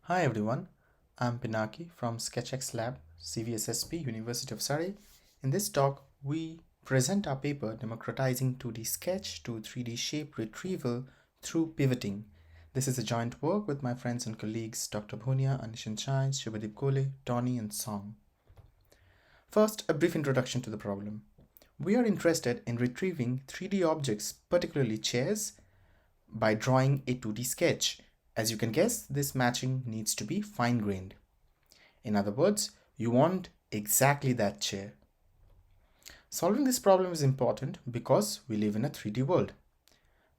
Hi everyone, I'm Pinaki from SketchX Lab, CVSSP, University of Surrey. In this talk, we present our paper Democratizing 2D Sketch to 3D Shape Retrieval Through Pivoting. This is a joint work with my friends and colleagues Dr. Bhunia, Aneeshan, Subhadeep, Koley, Tony and Xiang. First, a brief introduction to the problem. We are interested in retrieving 3D objects, particularly chairs, by drawing a 2D sketch. As you can guess, this matching needs to be fine-grained. In other words, you want exactly that chair. Solving this problem is important because we live in a 3D world.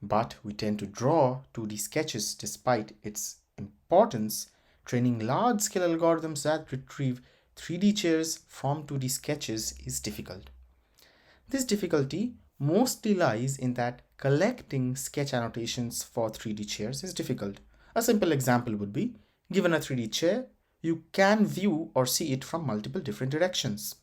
But we tend to draw 2D sketches despite its importance. Training large-scale algorithms that retrieve 3D chairs from 2D sketches is difficult. This difficulty mostly lies in that collecting sketch annotations for 3D chairs is difficult. A simple example would be, given a 3D chair, you can view or see it from multiple different directions.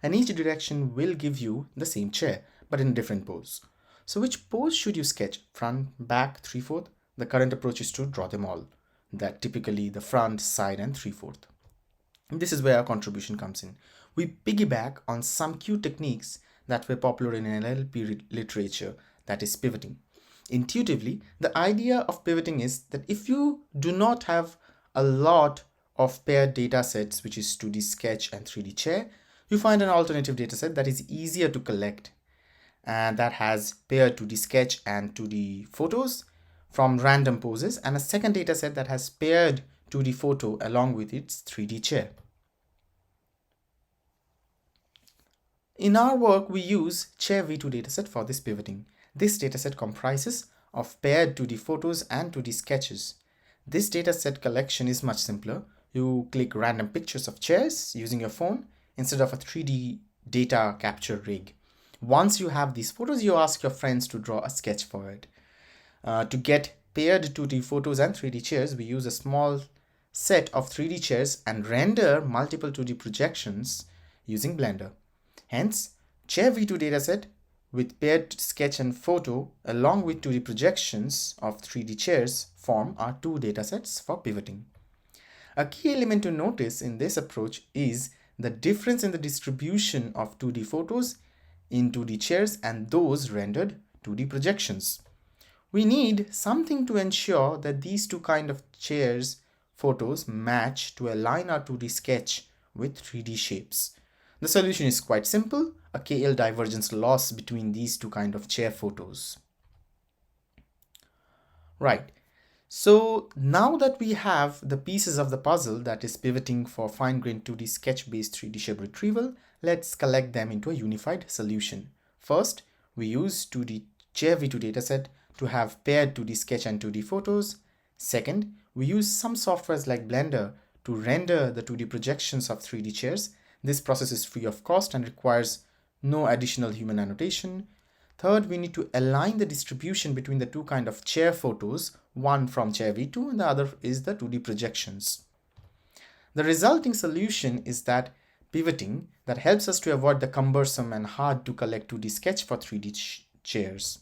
And each direction will give you the same chair, but in a different pose. So which pose should you sketch? Front, back, 3/4? The current approach is to draw them all. That typically the front, side and 3/4. This is where our contribution comes in. We piggyback on some cute techniques that were popular in NLP literature, that is pivoting. Intuitively, the idea of pivoting is that if you do not have a lot of paired data sets, which is 2D sketch and 3D chair, you find an alternative data set that is easier to collect and that has paired 2D sketch and 2D photos from random poses, and a second data set that has paired 2D photo along with its 3D chair. In our work, we use Chair V2 dataset for this pivoting. This dataset comprises of paired 2D photos and 2D sketches. This dataset collection is much simpler. You click random pictures of chairs using your phone instead of a 3D data capture rig. Once you have these photos, you ask your friends to draw a sketch for it. To get paired 2D photos and 3D chairs, we use a small set of 3D chairs and render multiple 2D projections using Blender. Hence, Chair V2 dataset with paired sketch and photo along with 2D projections of 3D chairs form our two datasets for pivoting. A key element to notice in this approach is the difference in the distribution of 2D photos in 2D chairs and those rendered 2D projections. We need something to ensure that these two kind of chairs photos match to align our 2D sketch with 3D shapes. The solution is quite simple, a KL divergence loss between these two kind of chair photos. Right, so now that we have the pieces of the puzzle, that is pivoting for fine-grained 2D sketch-based 3D shape retrieval, let's collect them into a unified solution. First, we use 2D Chair V2 dataset to have paired 2D sketch and 2D photos. Second, we use some softwares like Blender to render the 2D projections of 3D chairs. This process is free of cost and requires no additional human annotation. Third, we need to align the distribution between the two kind of chair photos, one from Chair V2 and the other is the 2D projections. The resulting solution is that pivoting that helps us to avoid the cumbersome and hard to collect 2D sketch for 3D chairs.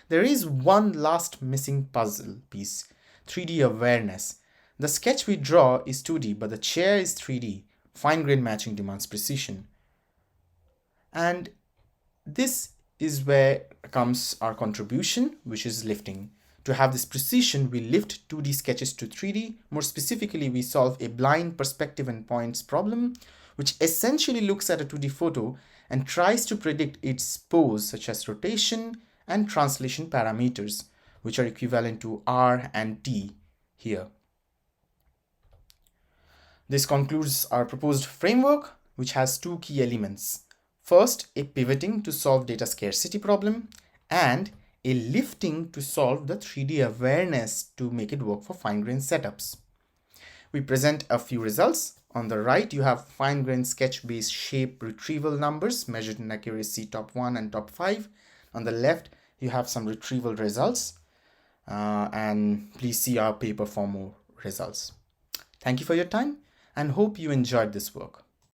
There is one last missing puzzle piece, 3D awareness. The sketch we draw is 2D, but the chair is 3D. Fine-grained matching demands precision. And this is where comes our contribution, which is lifting. To have this precision, we lift 2D sketches to 3D. More specifically, we solve a blind perspective and points problem, which essentially looks at a 2D photo and tries to predict its pose, such as rotation and translation parameters, which are equivalent to R and T here. This concludes our proposed framework, which has two key elements. First, a pivoting to solve data scarcity problem and a lifting to solve the 3D awareness to make it work for fine-grained setups. We present a few results. On the right, you have fine-grained sketch-based shape retrieval numbers measured in accuracy top 1 and top 5. On the left, you have some retrieval results. And please see our paper for more results. Thank you for your time and hope you enjoyed this work.